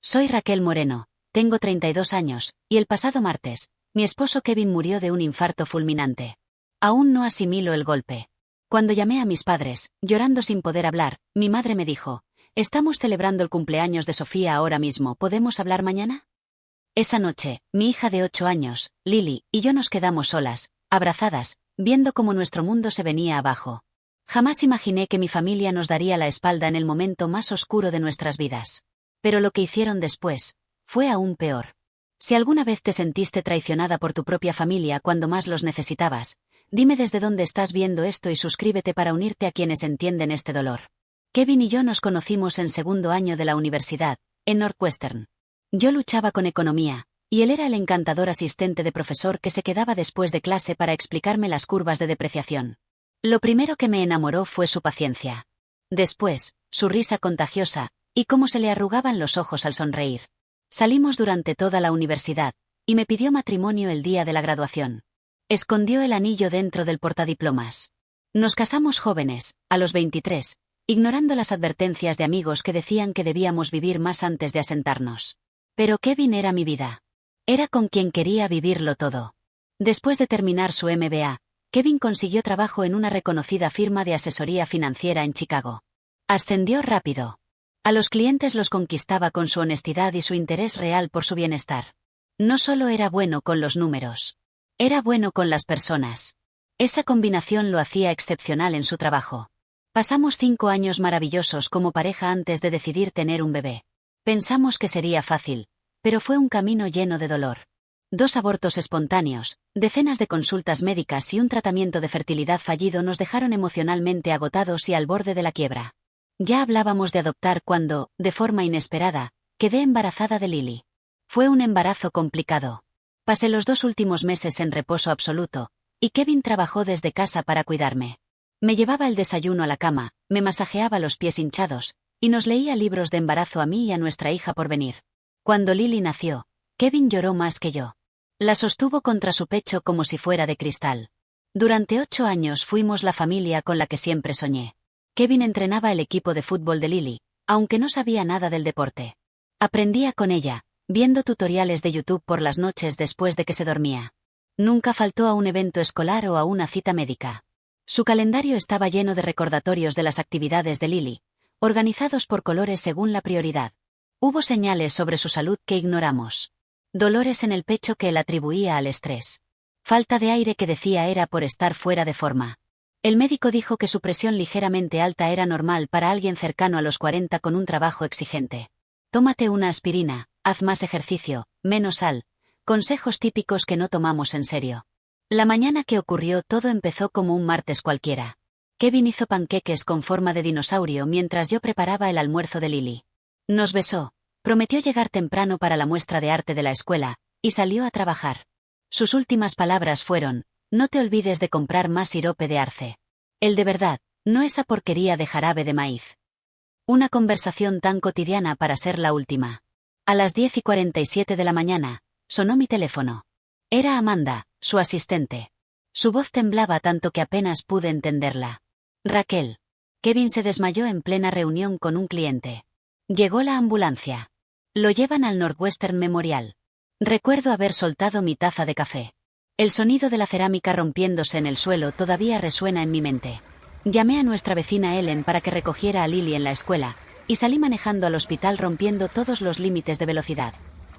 Soy Raquel Moreno, tengo 32 años, y el pasado martes, mi esposo Kevin murió de un infarto fulminante. Aún no asimilo el golpe. Cuando llamé a mis padres, llorando sin poder hablar, mi madre me dijo: «Estamos celebrando el cumpleaños de Sofía ahora mismo, ¿podemos hablar mañana?». Esa noche, mi hija de 8 años, Lily, y yo nos quedamos solas, abrazadas, viendo cómo nuestro mundo se venía abajo. Jamás imaginé que mi familia nos daría la espalda en el momento más oscuro de nuestras vidas. Pero lo que hicieron después fue aún peor. Si alguna vez te sentiste traicionada por tu propia familia cuando más los necesitabas, dime desde dónde estás viendo esto y suscríbete para unirte a quienes entienden este dolor. Kevin y yo nos conocimos en segundo año de la universidad, en Northwestern. Yo luchaba con economía, y él era el encantador asistente de profesor que se quedaba después de clase para explicarme las curvas de depreciación. Lo primero que me enamoró fue su paciencia. Después, su risa contagiosa, y cómo se le arrugaban los ojos al sonreír. Salimos durante toda la universidad, y me pidió matrimonio el día de la graduación. Escondió el anillo dentro del portadiplomas. Nos casamos jóvenes, a los 23, ignorando las advertencias de amigos que decían que debíamos vivir más antes de asentarnos. Pero Kevin era mi vida. Era con quien quería vivirlo todo. Después de terminar su MBA, Kevin consiguió trabajo en una reconocida firma de asesoría financiera en Chicago. Ascendió rápido. A los clientes los conquistaba con su honestidad y su interés real por su bienestar. No solo era bueno con los números. Era bueno con las personas. Esa combinación lo hacía excepcional en su trabajo. Pasamos 5 años maravillosos como pareja antes de decidir tener un bebé. Pensamos que sería fácil, pero fue un camino lleno de dolor. 2 abortos espontáneos, decenas de consultas médicas y un tratamiento de fertilidad fallido nos dejaron emocionalmente agotados y al borde de la quiebra. Ya hablábamos de adoptar cuando, de forma inesperada, quedé embarazada de Lily. Fue un embarazo complicado. Pasé los 2 últimos meses en reposo absoluto, y Kevin trabajó desde casa para cuidarme. Me llevaba el desayuno a la cama, me masajeaba los pies hinchados, y nos leía libros de embarazo a mí y a nuestra hija por venir. Cuando Lily nació, Kevin lloró más que yo. La sostuvo contra su pecho como si fuera de cristal. Durante 8 años fuimos la familia con la que siempre soñé. Kevin entrenaba el equipo de fútbol de Lily, aunque no sabía nada del deporte. Aprendía con ella, viendo tutoriales de YouTube por las noches después de que se dormía. Nunca faltó a un evento escolar o a una cita médica. Su calendario estaba lleno de recordatorios de las actividades de Lily, organizados por colores según la prioridad. Hubo señales sobre su salud que ignoramos. Dolores en el pecho que él atribuía al estrés. Falta de aire que decía era por estar fuera de forma. El médico dijo que su presión ligeramente alta era normal para alguien cercano a los 40 con un trabajo exigente. Tómate una aspirina, haz más ejercicio, menos sal, consejos típicos que no tomamos en serio. La mañana que ocurrió todo empezó como un martes cualquiera. Kevin hizo panqueques con forma de dinosaurio mientras yo preparaba el almuerzo de Lily. Nos besó, prometió llegar temprano para la muestra de arte de la escuela, y salió a trabajar. Sus últimas palabras fueron: «No te olvides de comprar más sirope de arce. El de verdad, no esa porquería de jarabe de maíz». Una conversación tan cotidiana para ser la última. A las 10:47 de la mañana, sonó mi teléfono. Era Amanda, su asistente. Su voz temblaba tanto que apenas pude entenderla. «Raquel». Kevin se desmayó en plena reunión con un cliente. Llegó la ambulancia. Lo llevan al Northwestern Memorial. Recuerdo haber soltado mi taza de café. El sonido de la cerámica rompiéndose en el suelo todavía resuena en mi mente. Llamé a nuestra vecina Ellen para que recogiera a Lily en la escuela, y salí manejando al hospital rompiendo todos los límites de velocidad.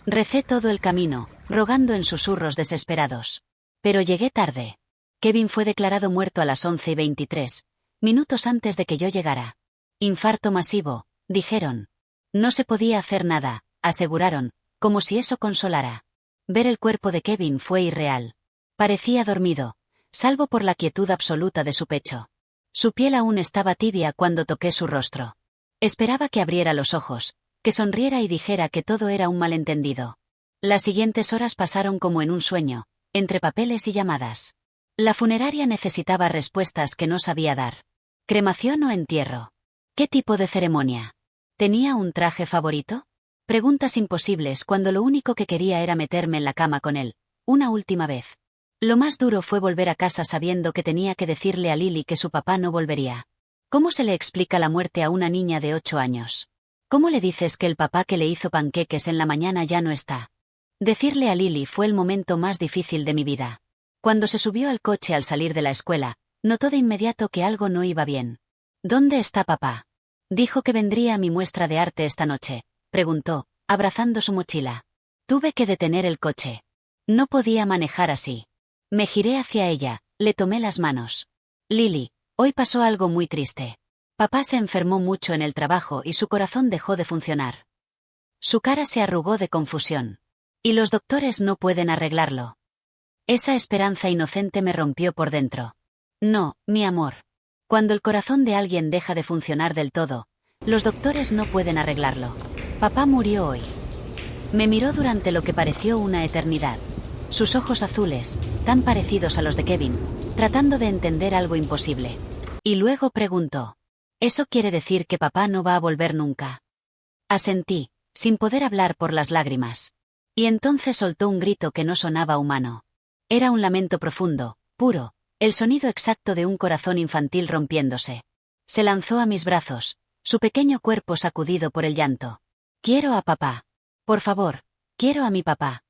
Recé todo el camino, rogando en susurros desesperados. Pero llegué tarde. Kevin fue declarado muerto a las 11:23, minutos antes de que yo llegara. Infarto masivo, dijeron. No se podía hacer nada, aseguraron, como si eso consolara. Ver el cuerpo de Kevin fue irreal. Parecía dormido, salvo por la quietud absoluta de su pecho. Su piel aún estaba tibia cuando toqué su rostro. Esperaba que abriera los ojos, que sonriera y dijera que todo era un malentendido. Las siguientes horas pasaron como en un sueño, entre papeles y llamadas. La funeraria necesitaba respuestas que no sabía dar. ¿Cremación o entierro? ¿Qué tipo de ceremonia? ¿Tenía un traje favorito? Preguntas imposibles cuando lo único que quería era meterme en la cama con él, una última vez. Lo más duro fue volver a casa sabiendo que tenía que decirle a Lily que su papá no volvería. ¿Cómo se le explica la muerte a una niña de 8 años? ¿Cómo le dices que el papá que le hizo panqueques en la mañana ya no está? Decirle a Lily fue el momento más difícil de mi vida. Cuando se subió al coche al salir de la escuela, notó de inmediato que algo no iba bien. ¿Dónde está papá? Dijo que vendría a mi muestra de arte esta noche, preguntó, abrazando su mochila. Tuve que detener el coche. No podía manejar así. Me giré hacia ella, le tomé las manos. Lily, hoy pasó algo muy triste. Papá se enfermó mucho en el trabajo y su corazón dejó de funcionar. Su cara se arrugó de confusión. Y los doctores no pueden arreglarlo. Esa esperanza inocente me rompió por dentro. No, mi amor. Cuando el corazón de alguien deja de funcionar del todo, los doctores no pueden arreglarlo. Papá murió hoy. Me miró durante lo que pareció una eternidad. Sus ojos azules, tan parecidos a los de Kevin, tratando de entender algo imposible. Y luego preguntó: ¿eso quiere decir que papá no va a volver nunca? Asentí, sin poder hablar por las lágrimas. Y entonces soltó un grito que no sonaba humano. Era un lamento profundo, puro, el sonido exacto de un corazón infantil rompiéndose. Se lanzó a mis brazos, su pequeño cuerpo sacudido por el llanto. Quiero a papá. Por favor, quiero a mi papá.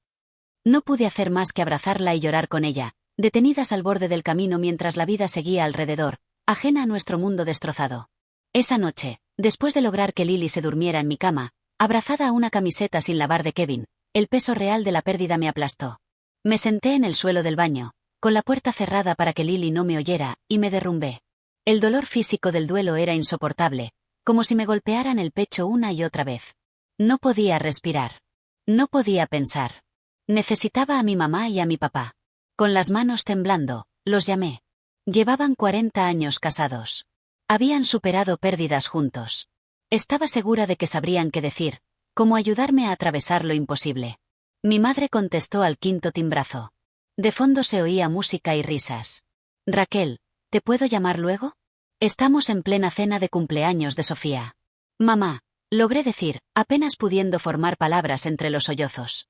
No pude hacer más que abrazarla y llorar con ella, detenidas al borde del camino mientras la vida seguía alrededor, ajena a nuestro mundo destrozado. Esa noche, después de lograr que Lily se durmiera en mi cama, abrazada a una camiseta sin lavar de Kevin, el peso real de la pérdida me aplastó. Me senté en el suelo del baño, con la puerta cerrada para que Lily no me oyera, y me derrumbé. El dolor físico del duelo era insoportable, como si me golpearan el pecho una y otra vez. No podía respirar. No podía pensar. Necesitaba a mi mamá y a mi papá. Con las manos temblando, los llamé. Llevaban 40 años casados. Habían superado pérdidas juntos. Estaba segura de que sabrían qué decir, cómo ayudarme a atravesar lo imposible. Mi madre contestó al quinto timbrazo. De fondo se oía música y risas. Raquel, ¿te puedo llamar luego? Estamos en plena cena de cumpleaños de Sofía. Mamá, logré decir, apenas pudiendo formar palabras entre los sollozos.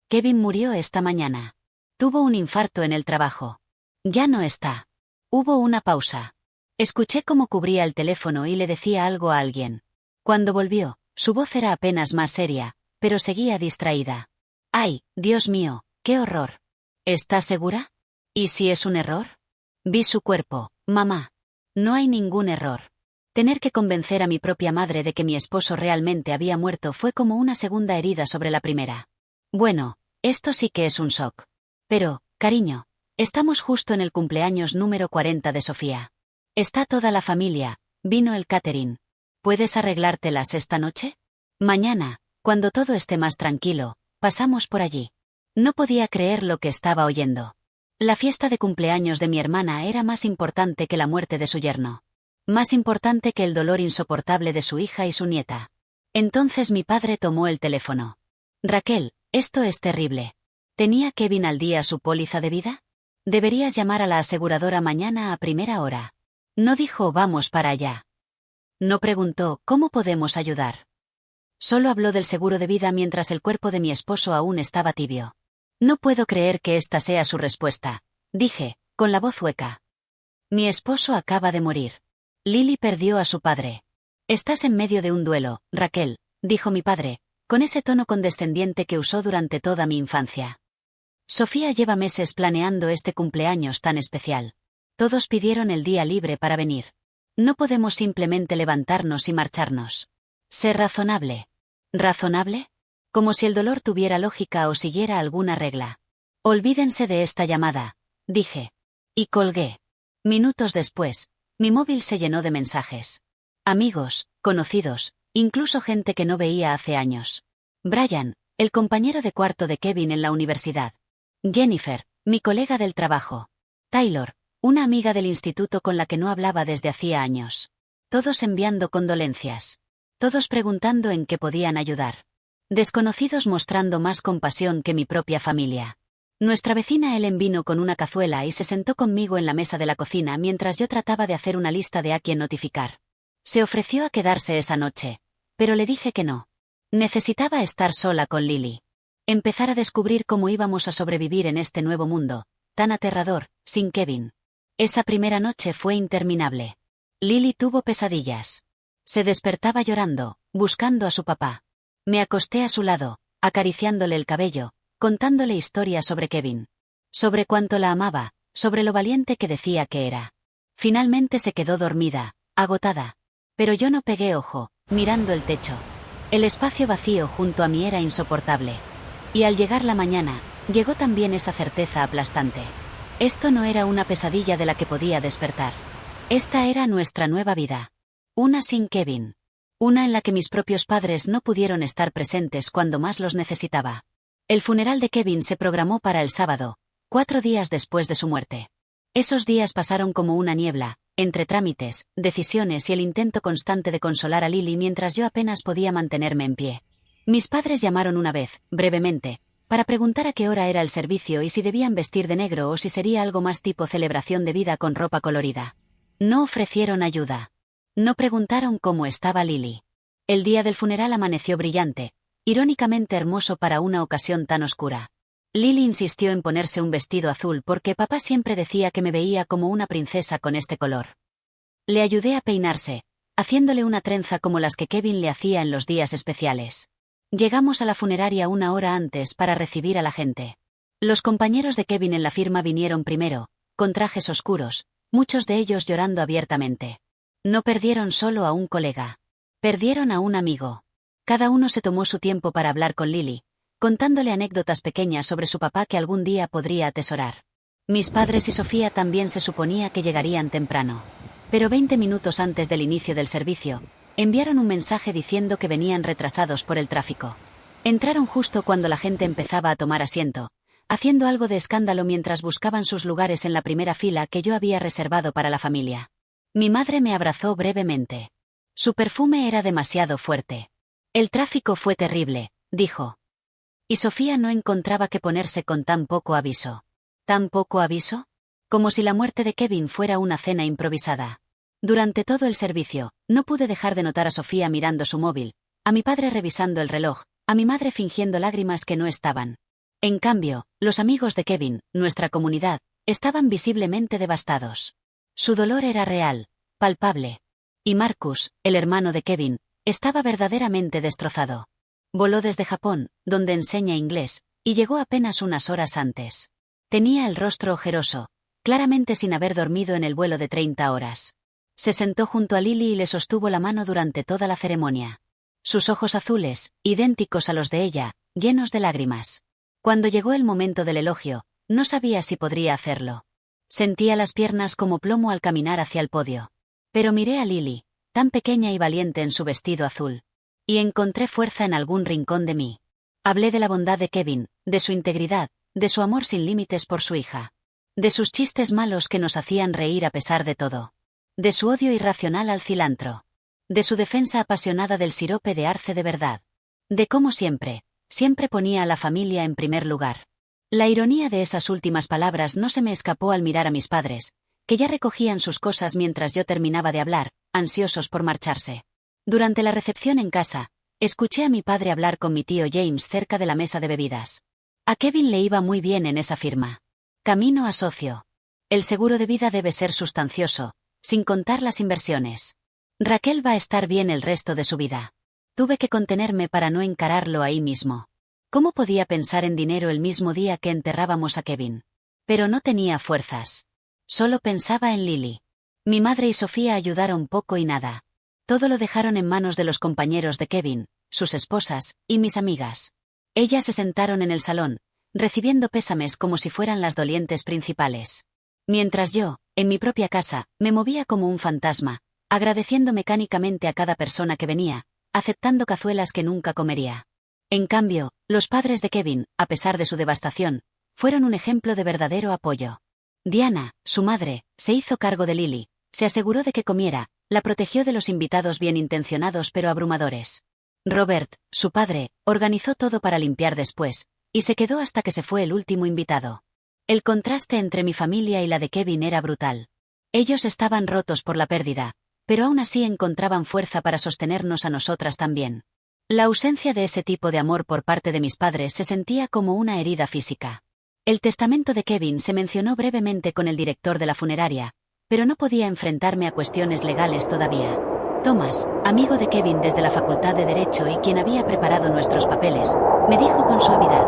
Kevin murió esta mañana. Tuvo un infarto en el trabajo. Ya no está. Hubo una pausa. Escuché cómo cubría el teléfono y le decía algo a alguien. Cuando volvió, su voz era apenas más seria, pero seguía distraída. ¡Ay, Dios mío, qué horror! ¿Estás segura? ¿Y si es un error? Vi su cuerpo, mamá. No hay ningún error. Tener que convencer a mi propia madre de que mi esposo realmente había muerto fue como una segunda herida sobre la primera. Bueno, esto sí que es un shock. Pero, cariño, estamos justo en el cumpleaños número 40 de Sofía. Está toda la familia, vino el catering. ¿Puedes arreglártelas esta noche? Mañana, cuando todo esté más tranquilo, pasamos por allí. No podía creer lo que estaba oyendo. La fiesta de cumpleaños de mi hermana era más importante que la muerte de su yerno. Más importante que el dolor insoportable de su hija y su nieta. Entonces mi padre tomó el teléfono. Raquel, esto es terrible. ¿Tenía Kevin al día su póliza de vida? Deberías llamar a la aseguradora mañana a primera hora. No dijo vamos para allá. No preguntó cómo podemos ayudar. Solo habló del seguro de vida mientras el cuerpo de mi esposo aún estaba tibio. No puedo creer que esta sea su respuesta, dije, con la voz hueca. Mi esposo acaba de morir. Lily perdió a su padre. Estás en medio de un duelo, Raquel, dijo mi padre, con ese tono condescendiente que usó durante toda mi infancia. Sofía lleva meses planeando este cumpleaños tan especial. Todos pidieron el día libre para venir. No podemos simplemente levantarnos y marcharnos. Sé razonable. ¿Razonable? Como si el dolor tuviera lógica o siguiera alguna regla. Olvídense de esta llamada, dije. Y colgué. Minutos después, mi móvil se llenó de mensajes. Amigos, conocidos, incluso gente que no veía hace años. Brian, el compañero de cuarto de Kevin en la universidad. Jennifer, mi colega del trabajo. Taylor, una amiga del instituto con la que no hablaba desde hacía años. Todos enviando condolencias. Todos preguntando en qué podían ayudar. Desconocidos mostrando más compasión que mi propia familia. Nuestra vecina Ellen vino con una cazuela y se sentó conmigo en la mesa de la cocina mientras yo trataba de hacer una lista de a quién notificar. Se ofreció a quedarse esa noche, pero le dije que no. Necesitaba estar sola con Lily. Empezar a descubrir cómo íbamos a sobrevivir en este nuevo mundo, tan aterrador, sin Kevin. Esa primera noche fue interminable. Lily tuvo pesadillas. Se despertaba llorando, buscando a su papá. Me acosté a su lado, acariciándole el cabello, contándole historias sobre Kevin. Sobre cuánto la amaba, sobre lo valiente que decía que era. Finalmente se quedó dormida, agotada. Pero yo no pegué ojo, mirando el techo. El espacio vacío junto a mí era insoportable. Y al llegar la mañana, llegó también esa certeza aplastante. Esto no era una pesadilla de la que podía despertar. Esta era nuestra nueva vida. Una sin Kevin. Una en la que mis propios padres no pudieron estar presentes cuando más los necesitaba. El funeral de Kevin se programó para el sábado, 4 días después de su muerte. Esos días pasaron como una niebla, entre trámites, decisiones y el intento constante de consolar a Lily mientras yo apenas podía mantenerme en pie. Mis padres llamaron una vez, brevemente, para preguntar a qué hora era el servicio y si debían vestir de negro o si sería algo más tipo celebración de vida con ropa colorida. No ofrecieron ayuda. No preguntaron cómo estaba Lily. El día del funeral amaneció brillante, irónicamente hermoso para una ocasión tan oscura. Lily insistió en ponerse un vestido azul porque papá siempre decía que me veía como una princesa con este color. Le ayudé a peinarse, haciéndole una trenza como las que Kevin le hacía en los días especiales. Llegamos a la funeraria 1 hora antes para recibir a la gente. Los compañeros de Kevin en la firma vinieron primero, con trajes oscuros, muchos de ellos llorando abiertamente. No perdieron solo a un colega. Perdieron a un amigo. Cada uno se tomó su tiempo para hablar con Lily, contándole anécdotas pequeñas sobre su papá que algún día podría atesorar. Mis padres y Sofía también se suponía que llegarían temprano. Pero 20 minutos antes del inicio del servicio, enviaron un mensaje diciendo que venían retrasados por el tráfico. Entraron justo cuando la gente empezaba a tomar asiento, haciendo algo de escándalo mientras buscaban sus lugares en la primera fila que yo había reservado para la familia. Mi madre me abrazó brevemente. Su perfume era demasiado fuerte. El tráfico fue terrible, dijo. Y Sofía no encontraba qué ponerse con tan poco aviso. ¿Tan poco aviso? Como si la muerte de Kevin fuera una cena improvisada. Durante todo el servicio, no pude dejar de notar a Sofía mirando su móvil, a mi padre revisando el reloj, a mi madre fingiendo lágrimas que no estaban. En cambio, los amigos de Kevin, nuestra comunidad, estaban visiblemente devastados. Su dolor era real, palpable. Y Marcus, el hermano de Kevin, estaba verdaderamente destrozado. Voló desde Japón, donde enseña inglés, y llegó apenas unas horas antes. Tenía el rostro ojeroso, claramente sin haber dormido en el vuelo de 30 horas. Se sentó junto a Lily y le sostuvo la mano durante toda la ceremonia. Sus ojos azules, idénticos a los de ella, llenos de lágrimas. Cuando llegó el momento del elogio, no sabía si podría hacerlo. Sentía las piernas como plomo al caminar hacia el podio. Pero miré a Lily, tan pequeña y valiente en su vestido azul. Y encontré fuerza en algún rincón de mí. Hablé de la bondad de Kevin, de su integridad, de su amor sin límites por su hija. De sus chistes malos que nos hacían reír a pesar de todo. De su odio irracional al cilantro. De su defensa apasionada del sirope de arce de verdad. De cómo siempre ponía a la familia en primer lugar. La ironía de esas últimas palabras no se me escapó al mirar a mis padres, que ya recogían sus cosas mientras yo terminaba de hablar, ansiosos por marcharse. Durante la recepción en casa, escuché a mi padre hablar con mi tío James cerca de la mesa de bebidas. A Kevin le iba muy bien en esa firma. Camino a socio. El seguro de vida debe ser sustancioso, sin contar las inversiones. Raquel va a estar bien el resto de su vida. Tuve que contenerme para no encararlo ahí mismo. ¿Cómo podía pensar en dinero el mismo día que enterrábamos a Kevin? Pero no tenía fuerzas. Solo pensaba en Lily. Mi madre y Sofía ayudaron poco y nada. Todo lo dejaron en manos de los compañeros de Kevin, sus esposas, y mis amigas. Ellas se sentaron en el salón, recibiendo pésames como si fueran las dolientes principales. Mientras yo, en mi propia casa, me movía como un fantasma, agradeciendo mecánicamente a cada persona que venía, aceptando cazuelas que nunca comería. En cambio, los padres de Kevin, a pesar de su devastación, fueron un ejemplo de verdadero apoyo. Diana, su madre, se hizo cargo de Lily, se aseguró de que comiera, la protegió de los invitados bien intencionados pero abrumadores. Robert, su padre, organizó todo para limpiar después, y se quedó hasta que se fue el último invitado. El contraste entre mi familia y la de Kevin era brutal. Ellos estaban rotos por la pérdida, pero aún así encontraban fuerza para sostenernos a nosotras también. La ausencia de ese tipo de amor por parte de mis padres se sentía como una herida física. El testamento de Kevin se mencionó brevemente con el director de la funeraria, pero no podía enfrentarme a cuestiones legales todavía. Thomas, amigo de Kevin desde la Facultad de Derecho y quien había preparado nuestros papeles, me dijo con suavidad: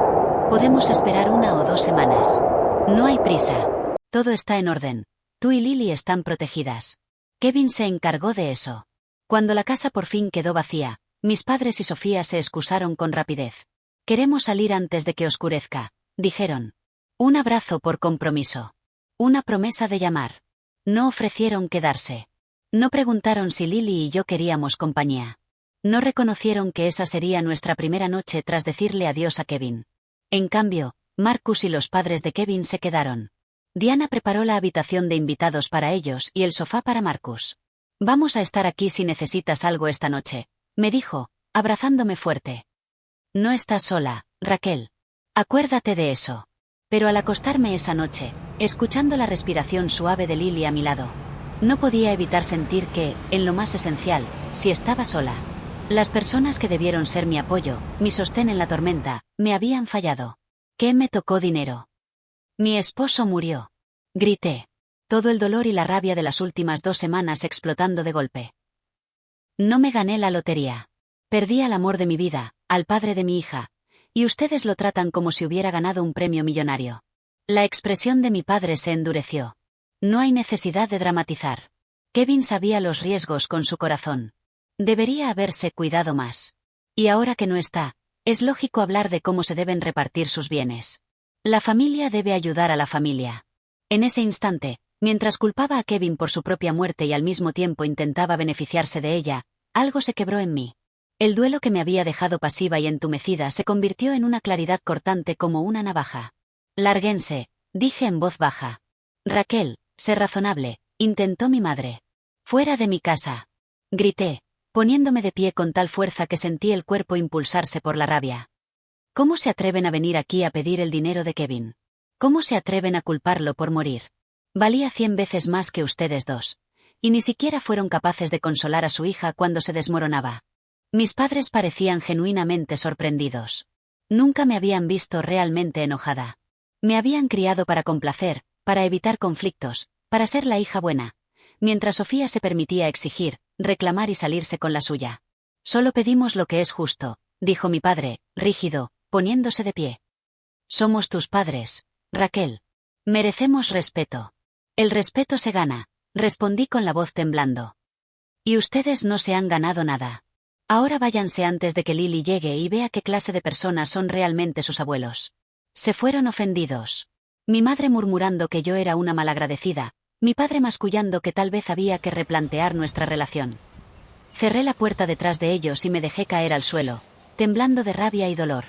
podemos esperar 1 o 2 semanas. No hay prisa. Todo está en orden. Tú y Lily están protegidas. Kevin se encargó de eso. Cuando la casa por fin quedó vacía, mis padres y Sofía se excusaron con rapidez. Queremos salir antes de que oscurezca, dijeron. Un abrazo por compromiso. Una promesa de llamar. No ofrecieron quedarse. No preguntaron si Lily y yo queríamos compañía. No reconocieron que esa sería nuestra primera noche tras decirle adiós a Kevin. En cambio, Marcus y los padres de Kevin se quedaron. Diana preparó la habitación de invitados para ellos y el sofá para Marcus. Vamos a estar aquí si necesitas algo esta noche, me dijo, abrazándome fuerte. No estás sola, Raquel. Acuérdate de eso. Pero al acostarme esa noche, escuchando la respiración suave de Lily a mi lado, no podía evitar sentir que, en lo más esencial, sí estaba sola. Las personas que debieron ser mi apoyo, mi sostén en la tormenta, me habían fallado. ¿Qué me tocó dinero? Mi esposo murió. Grité. Todo el dolor y la rabia de las últimas 2 semanas explotando de golpe. No me gané la lotería. Perdí al amor de mi vida, al padre de mi hija, y ustedes lo tratan como si hubiera ganado un premio millonario. La expresión de mi padre se endureció. No hay necesidad de dramatizar. Kevin sabía los riesgos con su corazón. Debería haberse cuidado más. Y ahora que no está, es lógico hablar de cómo se deben repartir sus bienes. La familia debe ayudar a la familia. En ese instante, mientras culpaba a Kevin por su propia muerte y al mismo tiempo intentaba beneficiarse de ella, algo se quebró en mí. El duelo que me había dejado pasiva y entumecida se convirtió en una claridad cortante como una navaja. Lárguense, dije en voz baja. Raquel, sé razonable, intentó mi madre. Fuera de mi casa. Grité, poniéndome de pie con tal fuerza que sentí el cuerpo impulsarse por la rabia. ¿Cómo se atreven a venir aquí a pedir el dinero de Kevin? ¿Cómo se atreven a culparlo por morir? Valía 100 veces más que ustedes dos. Y ni siquiera fueron capaces de consolar a su hija cuando se desmoronaba. Mis padres parecían genuinamente sorprendidos. Nunca me habían visto realmente enojada. Me habían criado para complacer, para evitar conflictos, para ser la hija buena, mientras Sofía se permitía exigir, reclamar y salirse con la suya. Solo pedimos lo que es justo, dijo mi padre, rígido, poniéndose de pie. Somos tus padres, Raquel. Merecemos respeto. El respeto se gana, respondí con la voz temblando. Y ustedes no se han ganado nada. Ahora váyanse antes de que Lily llegue y vea qué clase de personas son realmente sus abuelos. Se fueron ofendidos. Mi madre murmurando que yo era una malagradecida, mi padre mascullando que tal vez había que replantear nuestra relación. Cerré la puerta detrás de ellos y me dejé caer al suelo, temblando de rabia y dolor.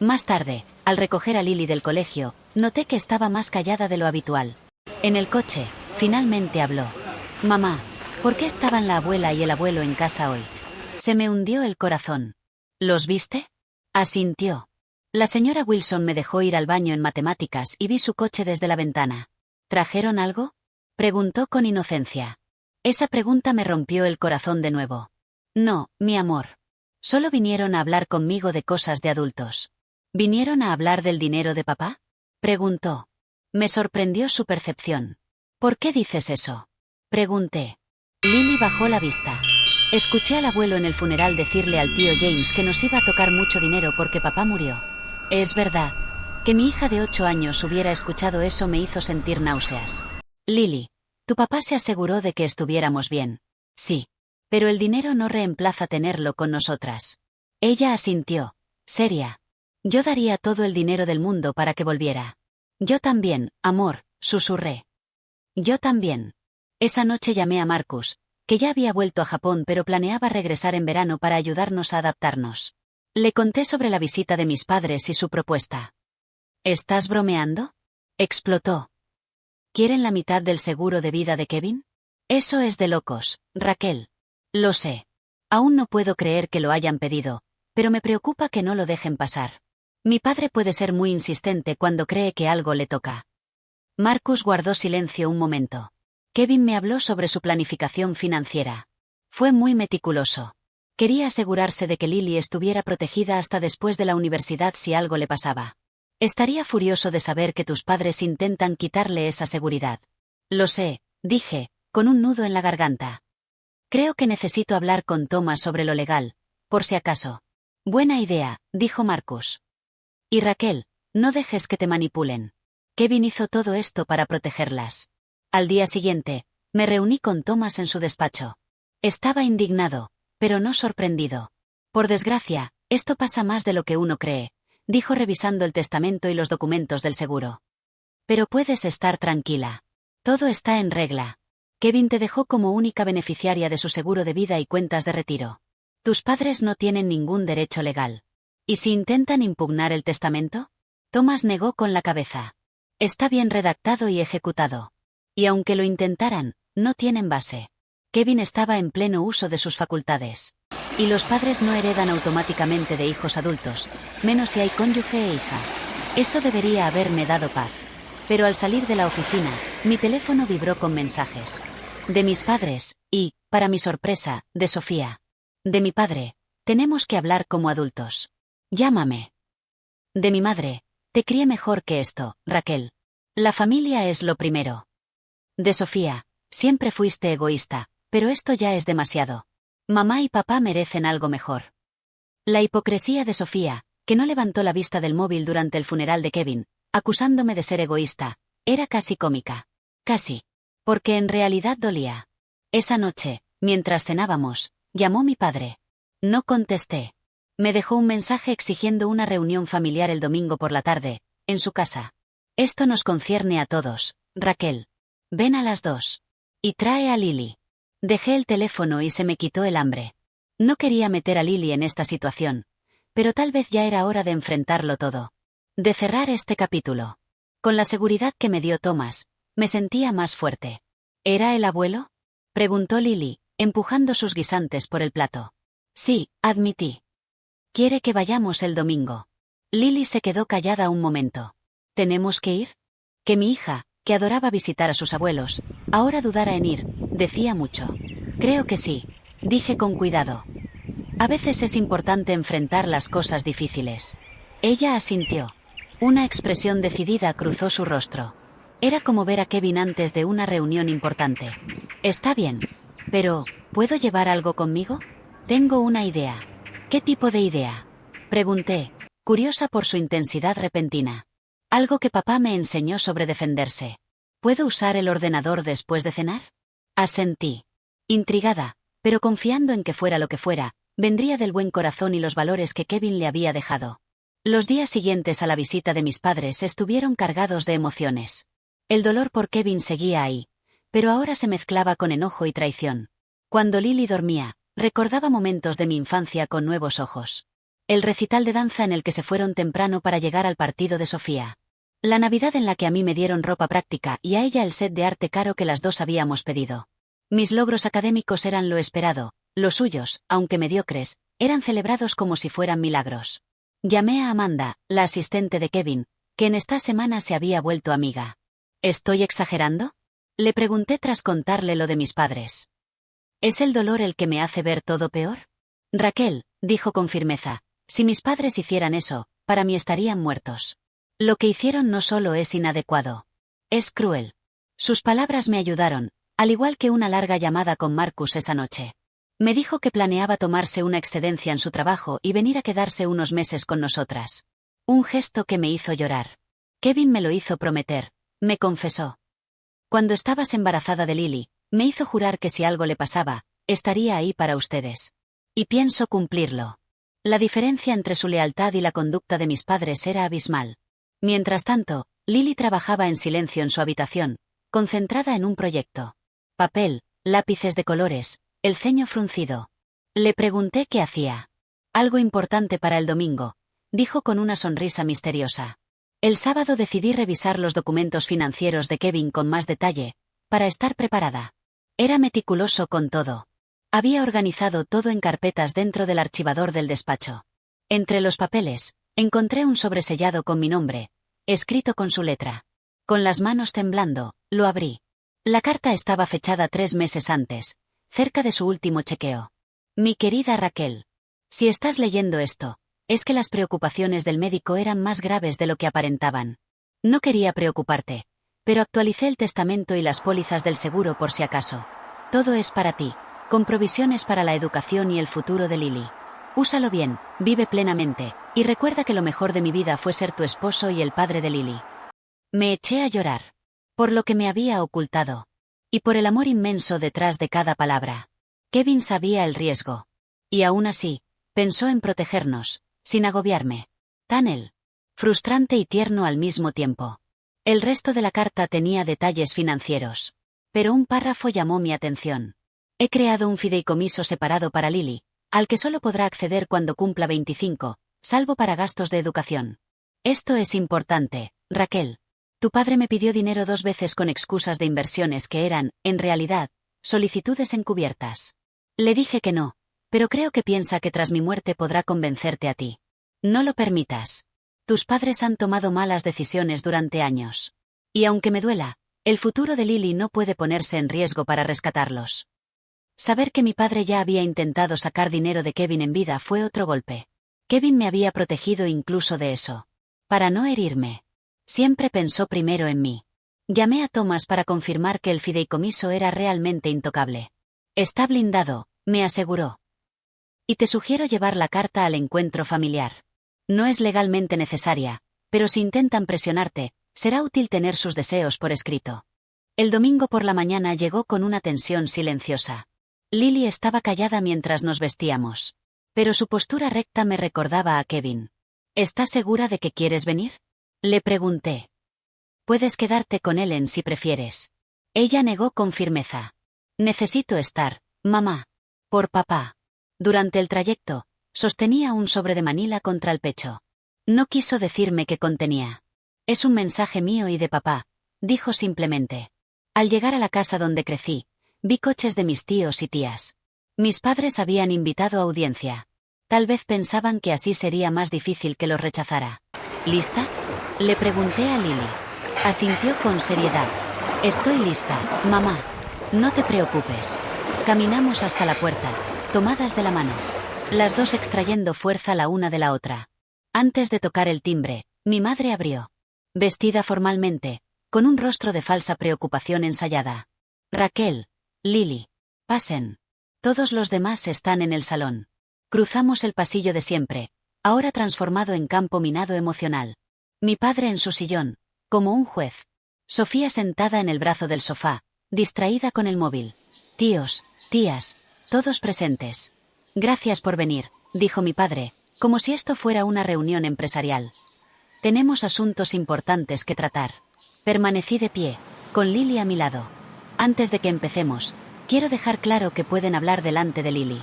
Más tarde, al recoger a Lily del colegio, noté que estaba más callada de lo habitual. En el coche, finalmente habló. Mamá, ¿por qué estaban la abuela y el abuelo en casa hoy? Se me hundió el corazón. ¿Los viste? Asintió. La señora Wilson me dejó ir al baño en matemáticas y vi su coche desde la ventana. ¿Trajeron algo? Preguntó con inocencia. Esa pregunta me rompió el corazón de nuevo. No, mi amor. Solo vinieron a hablar conmigo de cosas de adultos. ¿Vinieron a hablar del dinero de papá? Preguntó. Me sorprendió su percepción. ¿Por qué dices eso? Pregunté. Lily bajó la vista. Escuché al abuelo en el funeral decirle al tío James que nos iba a tocar mucho dinero porque papá murió. Es verdad. Que mi hija de 8 años hubiera escuchado eso me hizo sentir náuseas. Lily, tu papá se aseguró de que estuviéramos bien. Sí. Pero el dinero no reemplaza tenerlo con nosotras. Ella asintió, seria. Yo daría todo el dinero del mundo para que volviera. Yo también, amor, susurré. Yo también. Esa noche llamé a Marcus, que ya había vuelto a Japón pero planeaba regresar en verano para ayudarnos a adaptarnos. Le conté sobre la visita de mis padres y su propuesta. ¿Estás bromeando? Explotó. ¿Quieren la mitad del seguro de vida de Kevin? Eso es de locos, Raquel. Lo sé. Aún no puedo creer que lo hayan pedido, pero me preocupa que no lo dejen pasar. Mi padre puede ser muy insistente cuando cree que algo le toca. Marcus guardó silencio un momento. Kevin me habló sobre su planificación financiera. Fue muy meticuloso. Quería asegurarse de que Lily estuviera protegida hasta después de la universidad si algo le pasaba. Estaría furioso de saber que tus padres intentan quitarle esa seguridad. Lo sé, dije, con un nudo en la garganta. Creo que necesito hablar con Thomas sobre lo legal, por si acaso. Buena idea, dijo Marcus. Y Raquel, no dejes que te manipulen. Kevin hizo todo esto para protegerlas. Al día siguiente, me reuní con Thomas en su despacho. Estaba indignado, pero no sorprendido. Por desgracia, esto pasa más de lo que uno cree, dijo revisando el testamento y los documentos del seguro. Pero puedes estar tranquila. Todo está en regla. Kevin te dejó como única beneficiaria de su seguro de vida y cuentas de retiro. Tus padres no tienen ningún derecho legal. ¿Y si intentan impugnar el testamento? Thomas negó con la cabeza. Está bien redactado y ejecutado. Y aunque lo intentaran, no tienen base. Kevin estaba en pleno uso de sus facultades. Y los padres no heredan automáticamente de hijos adultos, menos si hay cónyuge e hija. Eso debería haberme dado paz. Pero al salir de la oficina, mi teléfono vibró con mensajes. De mis padres, y, para mi sorpresa, de Sofía. De mi padre, tenemos que hablar como adultos. Llámame. De mi madre, te crié mejor que esto, Raquel. La familia es lo primero. De Sofía, siempre fuiste egoísta, pero esto ya es demasiado. Mamá y papá merecen algo mejor. La hipocresía de Sofía, que no levantó la vista del móvil durante el funeral de Kevin, acusándome de ser egoísta, era casi cómica. Casi. Porque en realidad dolía. Esa noche, mientras cenábamos, llamó mi padre. No contesté. Me dejó un mensaje exigiendo una reunión familiar el domingo por la tarde, en su casa. Esto nos concierne a todos, Raquel. Ven a las 2. Y trae a Lily. Dejé el teléfono y se me quitó el hambre. No quería meter a Lily en esta situación, pero tal vez ya era hora de enfrentarlo todo. De cerrar este capítulo. Con la seguridad que me dio Thomas, me sentía más fuerte. ¿Era el abuelo? Preguntó Lily, empujando sus guisantes por el plato. Sí, admití. ¿Quiere que vayamos el domingo? Lily se quedó callada un momento. ¿Tenemos que ir? Que mi hija, que adoraba visitar a sus abuelos, ahora dudara en ir, decía mucho. Creo que sí, dije con cuidado. A veces es importante enfrentar las cosas difíciles. Ella asintió. Una expresión decidida cruzó su rostro. Era como ver a Kevin antes de una reunión importante. Está bien. Pero, ¿puedo llevar algo conmigo? Tengo una idea. ¿Qué tipo de idea? Pregunté, curiosa por su intensidad repentina. Algo que papá me enseñó sobre defenderse. ¿Puedo usar el ordenador después de cenar? Asentí. Intrigada, pero confiando en que fuera lo que fuera, vendría del buen corazón y los valores que Kevin le había dejado. Los días siguientes a la visita de mis padres estuvieron cargados de emociones. El dolor por Kevin seguía ahí, pero ahora se mezclaba con enojo y traición. Cuando Lily dormía, recordaba momentos de mi infancia con nuevos ojos. El recital de danza en el que se fueron temprano para llegar al partido de Sofía. La Navidad en la que a mí me dieron ropa práctica y a ella el set de arte caro que las dos habíamos pedido. Mis logros académicos eran lo esperado, los suyos, aunque mediocres, eran celebrados como si fueran milagros. Llamé a Amanda, la asistente de Kevin, que en esta semana se había vuelto amiga. ¿Estoy exagerando? Le pregunté tras contarle lo de mis padres. ¿Es el dolor el que me hace ver todo peor? Raquel, dijo con firmeza, si mis padres hicieran eso, para mí estarían muertos. Lo que hicieron no solo es inadecuado. Es cruel. Sus palabras me ayudaron, al igual que una larga llamada con Marcus esa noche. Me dijo que planeaba tomarse una excedencia en su trabajo y venir a quedarse unos meses con nosotras. Un gesto que me hizo llorar. Kevin me lo hizo prometer, me confesó. Cuando estabas embarazada de Lily, me hizo jurar que si algo le pasaba, estaría ahí para ustedes. Y pienso cumplirlo. La diferencia entre su lealtad y la conducta de mis padres era abismal. Mientras tanto, Lily trabajaba en silencio en su habitación, concentrada en un proyecto. Papel, lápices de colores, el ceño fruncido. Le pregunté qué hacía. Algo importante para el domingo, dijo con una sonrisa misteriosa. El sábado decidí revisar los documentos financieros de Kevin con más detalle, para estar preparada. Era meticuloso con todo. Había organizado todo en carpetas dentro del archivador del despacho. Entre los papeles, encontré un sobresellado con mi nombre, escrito con su letra. Con las manos temblando, lo abrí. La carta estaba fechada 3 meses antes, cerca de su último chequeo. Mi querida Raquel, si estás leyendo esto, es que las preocupaciones del médico eran más graves de lo que aparentaban. No quería preocuparte, pero actualicé el testamento y las pólizas del seguro por si acaso. Todo es para ti. con provisiones para la educación y el futuro de Lily. Úsalo bien, vive plenamente, y recuerda que lo mejor de mi vida fue ser tu esposo y el padre de Lily. Me eché a llorar. Por lo que me había ocultado. Y por el amor inmenso detrás de cada palabra. Kevin sabía el riesgo. Y aún así, pensó en protegernos, sin agobiarme. Tan él. Frustrante y tierno al mismo tiempo. El resto de la carta tenía detalles financieros. Pero un párrafo llamó mi atención. He creado un fideicomiso separado para Lily, al que solo podrá acceder cuando cumpla 25, salvo para gastos de educación. Esto es importante, Raquel. Tu padre me pidió dinero 2 veces con excusas de inversiones que eran, en realidad, solicitudes encubiertas. Le dije que no, pero creo que piensa que tras mi muerte podrá convencerte a ti. No lo permitas. Tus padres han tomado malas decisiones durante años. Y aunque me duela, el futuro de Lily no puede ponerse en riesgo para rescatarlos. Saber que mi padre ya había intentado sacar dinero de Kevin en vida fue otro golpe. Kevin me había protegido incluso de eso. Para no herirme. Siempre pensó primero en mí. Llamé a Thomas para confirmar que el fideicomiso era realmente intocable. Está blindado, me aseguró. Y te sugiero llevar la carta al encuentro familiar. No es legalmente necesaria, pero si intentan presionarte, será útil tener sus deseos por escrito. El domingo por la mañana llegó con una tensión silenciosa. Lily estaba callada mientras nos vestíamos. Pero su postura recta me recordaba a Kevin. ¿Estás segura de que quieres venir? Le pregunté. Puedes quedarte con Ellen si prefieres. Ella negó con firmeza. Necesito estar, mamá. Por papá. Durante el trayecto, sostenía un sobre de Manila contra el pecho. No quiso decirme qué contenía. Es un mensaje mío y de papá, dijo simplemente. Al llegar a la casa donde crecí, vi coches de mis tíos y tías. Mis padres habían invitado a audiencia. Tal vez pensaban que así sería más difícil que los rechazara. ¿Lista? Le pregunté a Lily. Asintió con seriedad. Estoy lista, mamá. No te preocupes. Caminamos hasta la puerta, tomadas de la mano. Las dos extrayendo fuerza la una de la otra. Antes de tocar el timbre, mi madre abrió. Vestida formalmente, con un rostro de falsa preocupación ensayada. Raquel, Lily, pasen. Todos los demás están en el salón. Cruzamos el pasillo de siempre, ahora transformado en campo minado emocional. Mi padre en su sillón, como un juez. Sofía sentada en el brazo del sofá, distraída con el móvil. Tíos, tías, todos presentes. Gracias por venir, dijo mi padre, como si esto fuera una reunión empresarial. Tenemos asuntos importantes que tratar. Permanecí de pie, con Lily a mi lado. Antes de que empecemos, quiero dejar claro que pueden hablar delante de Lily.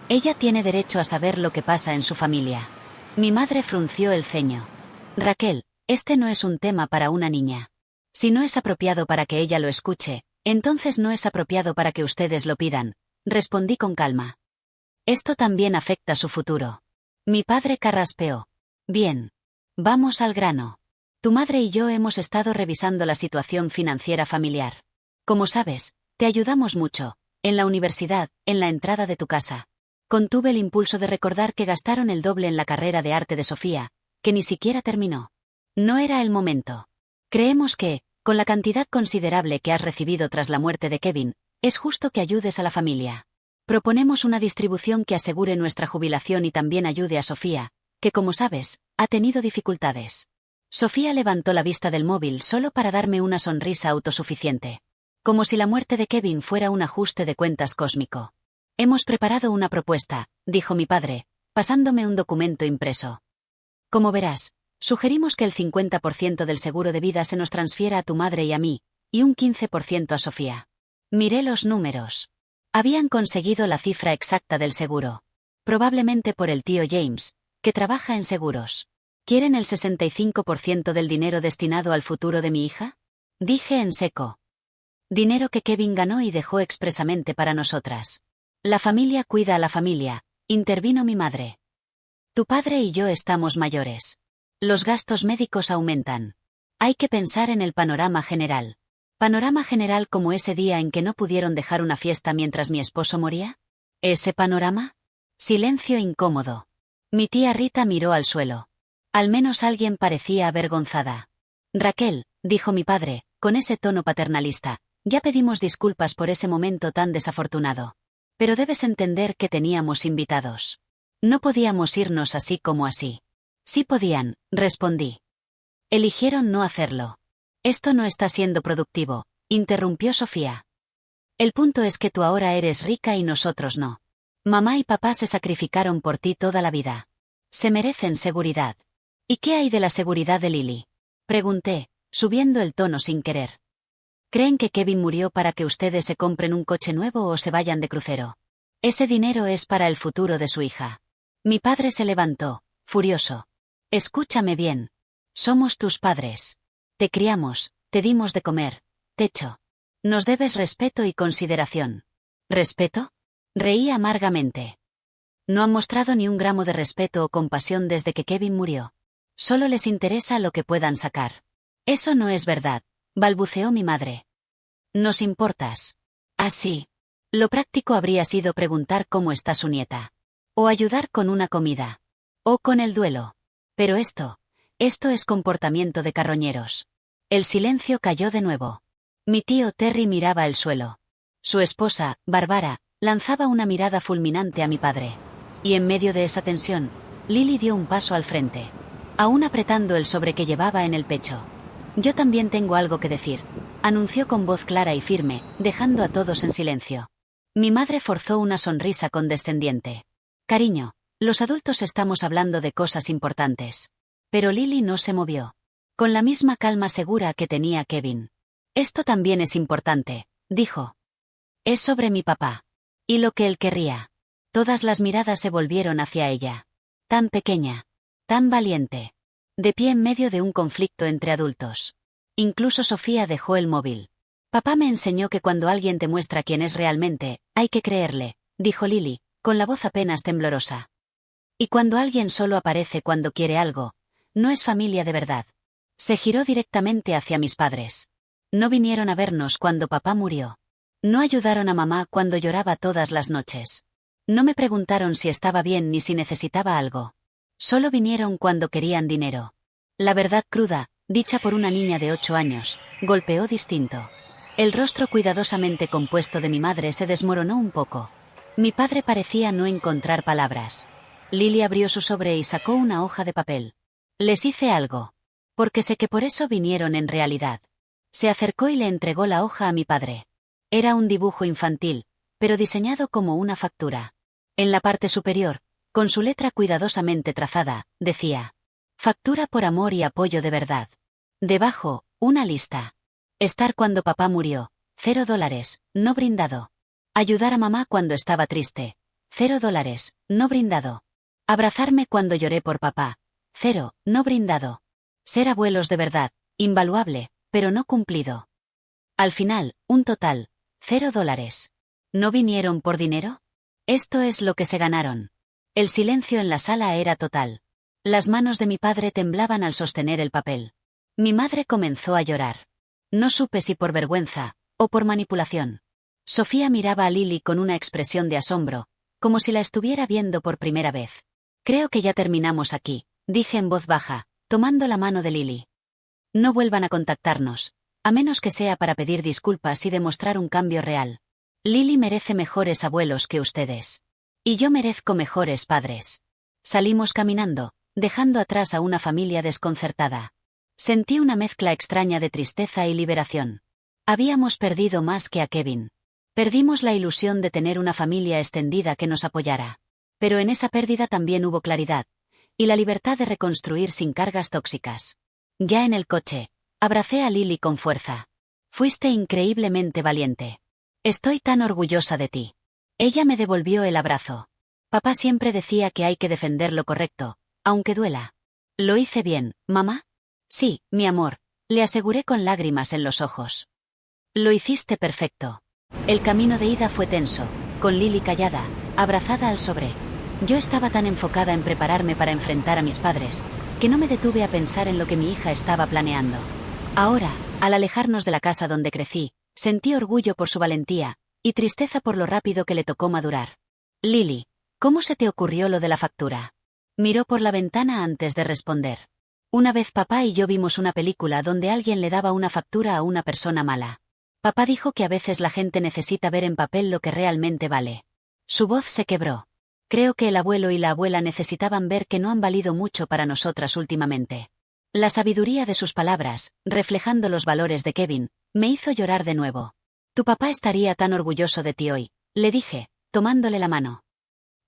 Ella tiene derecho a saber lo que pasa en su familia. Mi madre frunció el ceño. Raquel, este no es un tema para una niña. Si no es apropiado para que ella lo escuche, entonces no es apropiado para que ustedes lo pidan, respondí con calma. Esto también afecta su futuro. Mi padre carraspeó. Bien. Vamos al grano. Tu madre y yo hemos estado revisando la situación financiera familiar. Como sabes, te ayudamos mucho, en la universidad, en la entrada de tu casa. Contuve el impulso de recordar que gastaron el doble en la carrera de arte de Sofía, que ni siquiera terminó. No era el momento. Creemos que, con la cantidad considerable que has recibido tras la muerte de Kevin, es justo que ayudes a la familia. Proponemos una distribución que asegure nuestra jubilación y también ayude a Sofía, que como sabes, ha tenido dificultades. Sofía levantó la vista del móvil solo para darme una sonrisa autosuficiente. Como si la muerte de Kevin fuera un ajuste de cuentas cósmico. Hemos preparado una propuesta, dijo mi padre, pasándome un documento impreso. Como verás, sugerimos que el 50% del seguro de vida se nos transfiera a tu madre y a mí, y un 15% a Sofía. Miré los números. Habían conseguido la cifra exacta del seguro. Probablemente por el tío James, que trabaja en seguros. ¿Quieren el 65% del dinero destinado al futuro de mi hija? Dije en seco. Dinero que Kevin ganó y dejó expresamente para nosotras. La familia cuida a la familia, intervino mi madre. Tu padre y yo estamos mayores. Los gastos médicos aumentan. Hay que pensar en el panorama general. ¿Panorama general como ese día en que no pudieron dejar una fiesta mientras mi esposo moría? ¿Ese panorama? Silencio incómodo. Mi tía Rita miró al suelo. Al menos alguien parecía avergonzada. Raquel, dijo mi padre, con ese tono paternalista, ya pedimos disculpas por ese momento tan desafortunado. Pero debes entender que teníamos invitados. No podíamos irnos así como así. Sí podían, respondí. Eligieron no hacerlo. Esto no está siendo productivo, interrumpió Sofía. El punto es que tú ahora eres rica y nosotros no. Mamá y papá se sacrificaron por ti toda la vida. Se merecen seguridad. ¿Y qué hay de la seguridad de Lily? Pregunté, subiendo el tono sin querer. ¿Creen que Kevin murió para que ustedes se compren un coche nuevo o se vayan de crucero? Ese dinero es para el futuro de su hija. Mi padre se levantó, furioso. Escúchame bien. Somos tus padres. Te criamos, te dimos de comer, techo. Nos debes respeto y consideración. ¿Respeto? Reí amargamente. No han mostrado ni un gramo de respeto o compasión desde que Kevin murió. Solo les interesa lo que puedan sacar. Eso no es verdad, balbuceó mi madre. Nos importas. Así. Lo práctico habría sido preguntar cómo está su nieta. O ayudar con una comida. O con el duelo. Pero esto es comportamiento de carroñeros. El silencio cayó de nuevo. Mi tío Terry miraba el suelo. Su esposa, Bárbara, lanzaba una mirada fulminante a mi padre. Y en medio de esa tensión, Lily dio un paso al frente. Aún apretando el sobre que llevaba en el pecho. Yo también tengo algo que decir, anunció con voz clara y firme, dejando a todos en silencio. Mi madre forzó una sonrisa condescendiente. Cariño, los adultos estamos hablando de cosas importantes. Pero Lily no se movió. Con la misma calma segura que tenía Kevin. Esto también es importante, dijo. Es sobre mi papá. Y lo que él querría. Todas las miradas se volvieron hacia ella. Tan pequeña. Tan valiente. De pie en medio de un conflicto entre adultos. Incluso Sofía dejó el móvil. Papá me enseñó que cuando alguien te muestra quién es realmente, hay que creerle, dijo Lily, con la voz apenas temblorosa. Y cuando alguien solo aparece cuando quiere algo, no es familia de verdad. Se giró directamente hacia mis padres. No vinieron a vernos cuando papá murió. No ayudaron a mamá cuando lloraba todas las noches. No me preguntaron si estaba bien ni si necesitaba algo. Solo vinieron cuando querían dinero. La verdad cruda, dicha por una niña de 8 años, golpeó distinto. El rostro cuidadosamente compuesto de mi madre se desmoronó un poco. Mi padre parecía no encontrar palabras. Lily abrió su sobre y sacó una hoja de papel. Les hice algo. Porque sé que por eso vinieron en realidad. Se acercó y le entregó la hoja a mi padre. Era un dibujo infantil, pero diseñado como una factura. En la parte superior, con su letra cuidadosamente trazada, decía: factura por amor y apoyo de verdad. Debajo, una lista. Estar cuando papá murió, $0, no brindado. Ayudar a mamá cuando estaba triste, $0, no brindado. Abrazarme cuando lloré por papá, 0, no brindado. Ser abuelos de verdad, invaluable, pero no cumplido. Al final, un total, $0. ¿No vinieron por dinero? Esto es lo que se ganaron. El silencio en la sala era total. Las manos de mi padre temblaban al sostener el papel. Mi madre comenzó a llorar. No supe si por vergüenza, o por manipulación. Sofía miraba a Lily con una expresión de asombro, como si la estuviera viendo por primera vez. Creo que ya terminamos aquí, dije en voz baja, tomando la mano de Lily. No vuelvan a contactarnos, a menos que sea para pedir disculpas y demostrar un cambio real. Lily merece mejores abuelos que ustedes. Y yo merezco mejores padres. Salimos caminando, dejando atrás a una familia desconcertada. Sentí una mezcla extraña de tristeza y liberación. Habíamos perdido más que a Kevin. Perdimos la ilusión de tener una familia extendida que nos apoyara. Pero en esa pérdida también hubo claridad, y la libertad de reconstruir sin cargas tóxicas. Ya en el coche, abracé a Lily con fuerza. Fuiste increíblemente valiente. Estoy tan orgullosa de ti. Ella me devolvió el abrazo. Papá siempre decía que hay que defender lo correcto, aunque duela. ¿Lo hice bien, mamá? Sí, mi amor, le aseguré con lágrimas en los ojos. Lo hiciste perfecto. El camino de ida fue tenso, con Lily callada, abrazada al sobre. Yo estaba tan enfocada en prepararme para enfrentar a mis padres, que no me detuve a pensar en lo que mi hija estaba planeando. Ahora, al alejarnos de la casa donde crecí, sentí orgullo por su valentía, y tristeza por lo rápido que le tocó madurar. Lily, ¿cómo se te ocurrió lo de la factura? Miró por la ventana antes de responder. Una vez papá y yo vimos una película donde alguien le daba una factura a una persona mala. Papá dijo que a veces la gente necesita ver en papel lo que realmente vale. Su voz se quebró. Creo que el abuelo y la abuela necesitaban ver que no han valido mucho para nosotras últimamente. La sabiduría de sus palabras, reflejando los valores de Kevin, me hizo llorar de nuevo. Tu papá estaría tan orgulloso de ti hoy, le dije, tomándole la mano.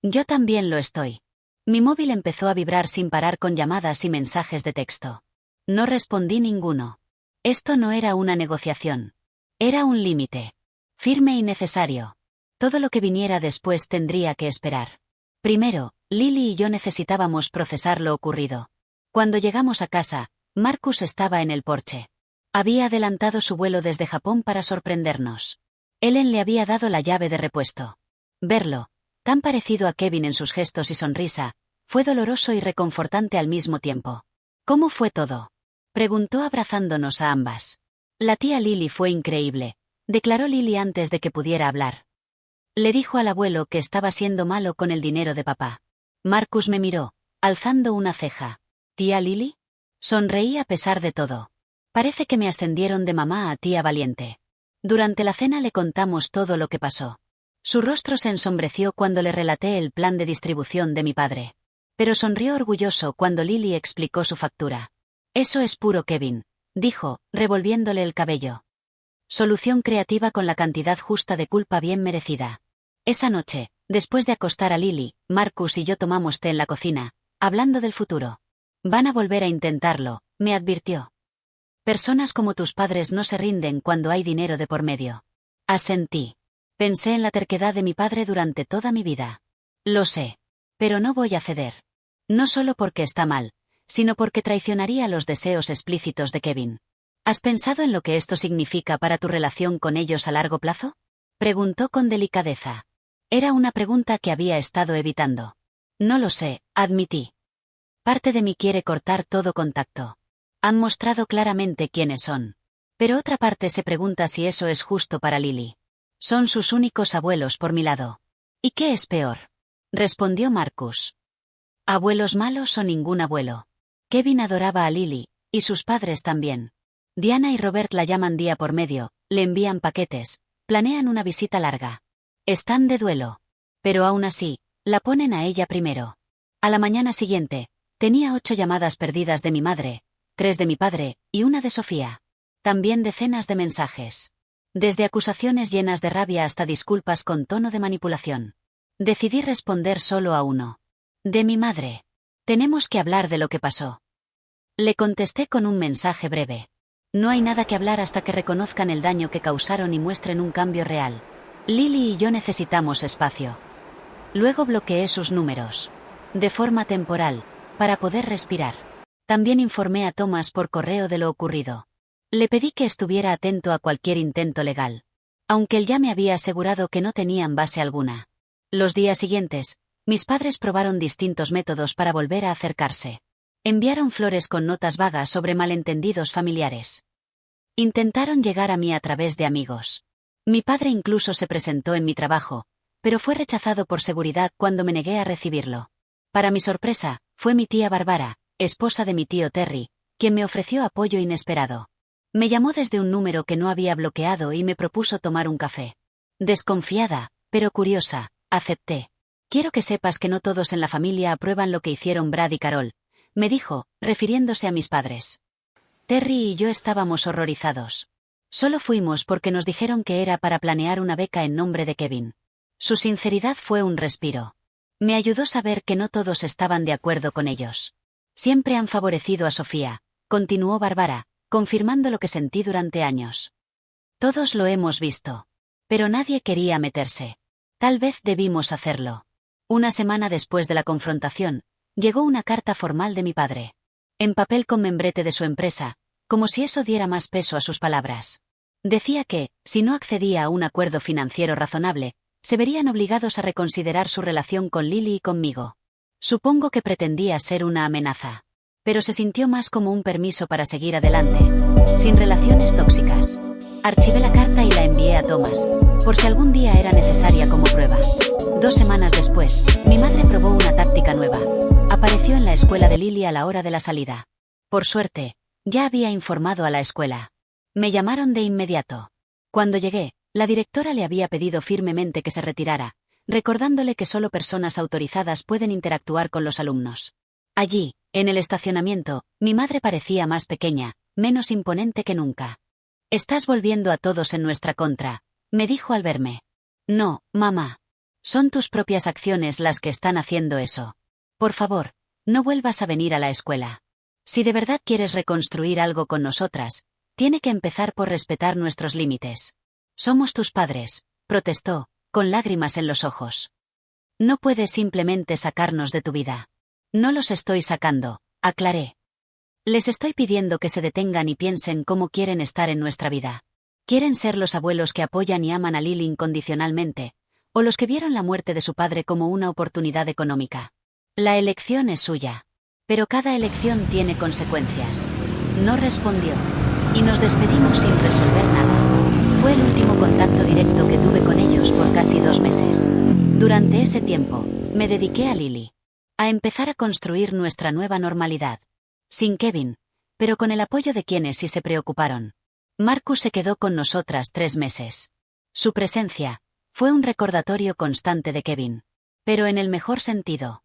Yo también lo estoy. Mi móvil empezó a vibrar sin parar con llamadas y mensajes de texto. No respondí ninguno. Esto no era una negociación. Era un límite. Firme y necesario. Todo lo que viniera después tendría que esperar. Primero, Lily y yo necesitábamos procesar lo ocurrido. Cuando llegamos a casa, Marcus estaba en el porche. Había adelantado su vuelo desde Japón para sorprendernos. Ellen le había dado la llave de repuesto. Verlo, tan parecido a Kevin en sus gestos y sonrisa, fue doloroso y reconfortante al mismo tiempo. ¿Cómo fue todo?, preguntó abrazándonos a ambas. La tía Lily fue increíble, declaró Lily antes de que pudiera hablar. Le dijo al abuelo que estaba siendo malo con el dinero de papá. Marcus me miró, alzando una ceja. ¿Tía Lily? Sonreí a pesar de todo. Parece que me ascendieron de mamá a tía valiente. Durante la cena le contamos todo lo que pasó. Su rostro se ensombreció cuando le relaté el plan de distribución de mi padre. Pero sonrió orgulloso cuando Lily explicó su factura. Eso es puro Kevin, dijo, revolviéndole el cabello. Solución creativa con la cantidad justa de culpa bien merecida. Esa noche, después de acostar a Lily, Marcus y yo tomamos té en la cocina, hablando del futuro. Van a volver a intentarlo, me advirtió. Personas como tus padres no se rinden cuando hay dinero de por medio. Asentí. Pensé en la terquedad de mi padre durante toda mi vida. Lo sé. Pero no voy a ceder. No solo porque está mal, sino porque traicionaría los deseos explícitos de Kevin. ¿Has pensado en lo que esto significa para tu relación con ellos a largo plazo?, preguntó con delicadeza. Era una pregunta que había estado evitando. No lo sé, admití. Parte de mí quiere cortar todo contacto. Han mostrado claramente quiénes son. Pero otra parte se pregunta si eso es justo para Lily. Son sus únicos abuelos por mi lado. ¿Y qué es peor?, respondió Marcus. ¿Abuelos malos o ningún abuelo? Kevin adoraba a Lily, y sus padres también. Diana y Robert la llaman día por medio, le envían paquetes, planean una visita larga. Están de duelo. Pero aún así, la ponen a ella primero. A la mañana siguiente, tenía 8 llamadas perdidas de mi madre, 3 de mi padre, y una de Sofía. También decenas de mensajes. Desde acusaciones llenas de rabia hasta disculpas con tono de manipulación. Decidí responder solo a uno. De mi madre. Tenemos que hablar de lo que pasó. Le contesté con un mensaje breve. No hay nada que hablar hasta que reconozcan el daño que causaron y muestren un cambio real. Lily y yo necesitamos espacio. Luego bloqueé sus números. De forma temporal, para poder respirar. También informé a Thomas por correo de lo ocurrido. Le pedí que estuviera atento a cualquier intento legal. Aunque él ya me había asegurado que no tenían base alguna. Los días siguientes, mis padres probaron distintos métodos para volver a acercarse. Enviaron flores con notas vagas sobre malentendidos familiares. Intentaron llegar a mí a través de amigos. Mi padre incluso se presentó en mi trabajo, pero fue rechazado por seguridad cuando me negué a recibirlo. Para mi sorpresa, fue mi tía Bárbara, esposa de mi tío Terry, quien me ofreció apoyo inesperado. Me llamó desde un número que no había bloqueado y me propuso tomar un café. Desconfiada, pero curiosa, acepté. Quiero que sepas que no todos en la familia aprueban lo que hicieron Brad y Carol, me dijo, refiriéndose a mis padres. Terry y yo estábamos horrorizados. Solo fuimos porque nos dijeron que era para planear una beca en nombre de Kevin. Su sinceridad fue un respiro. Me ayudó a saber que no todos estaban de acuerdo con ellos. Siempre han favorecido a Sofía, continuó Bárbara, confirmando lo que sentí durante años. Todos lo hemos visto. Pero nadie quería meterse. Tal vez debimos hacerlo. Una semana después de la confrontación, llegó una carta formal de mi padre. En papel con membrete de su empresa, como si eso diera más peso a sus palabras. Decía que, si no accedía a un acuerdo financiero razonable, se verían obligados a reconsiderar su relación con Lily y conmigo. Supongo que pretendía ser una amenaza. Pero se sintió más como un permiso para seguir adelante, sin relaciones tóxicas. Archivé la carta y la envié a Thomas, por si algún día era necesaria como prueba. 2 semanas después, mi madre probó una táctica nueva. Apareció en la escuela de Lily a la hora de la salida. Por suerte, ya había informado a la escuela. Me llamaron de inmediato. Cuando llegué, la directora le había pedido firmemente que se retirara, recordándole que solo personas autorizadas pueden interactuar con los alumnos. Allí, en el estacionamiento, mi madre parecía más pequeña, menos imponente que nunca. «Estás volviendo a todos en nuestra contra», me dijo al verme. «No, mamá. Son tus propias acciones las que están haciendo eso. Por favor, no vuelvas a venir a la escuela. Si de verdad quieres reconstruir algo con nosotras, tiene que empezar por respetar nuestros límites. Somos tus padres», protestó, con lágrimas en los ojos. «No puedes simplemente sacarnos de tu vida». «No los estoy sacando», aclaré. «Les estoy pidiendo que se detengan y piensen cómo quieren estar en nuestra vida. ¿Quieren ser los abuelos que apoyan y aman a Lily incondicionalmente, o los que vieron la muerte de su padre como una oportunidad económica? La elección es suya. Pero cada elección tiene consecuencias». No respondió. Y nos despedimos sin resolver nada. Fue el último contacto directo que tuve con ellos por casi 2 meses. Durante ese tiempo, me dediqué a Lily. A empezar a construir nuestra nueva normalidad. Sin Kevin, pero con el apoyo de quienes sí se preocuparon. Marcus se quedó con nosotras 3 meses. Su presencia fue un recordatorio constante de Kevin. Pero en el mejor sentido.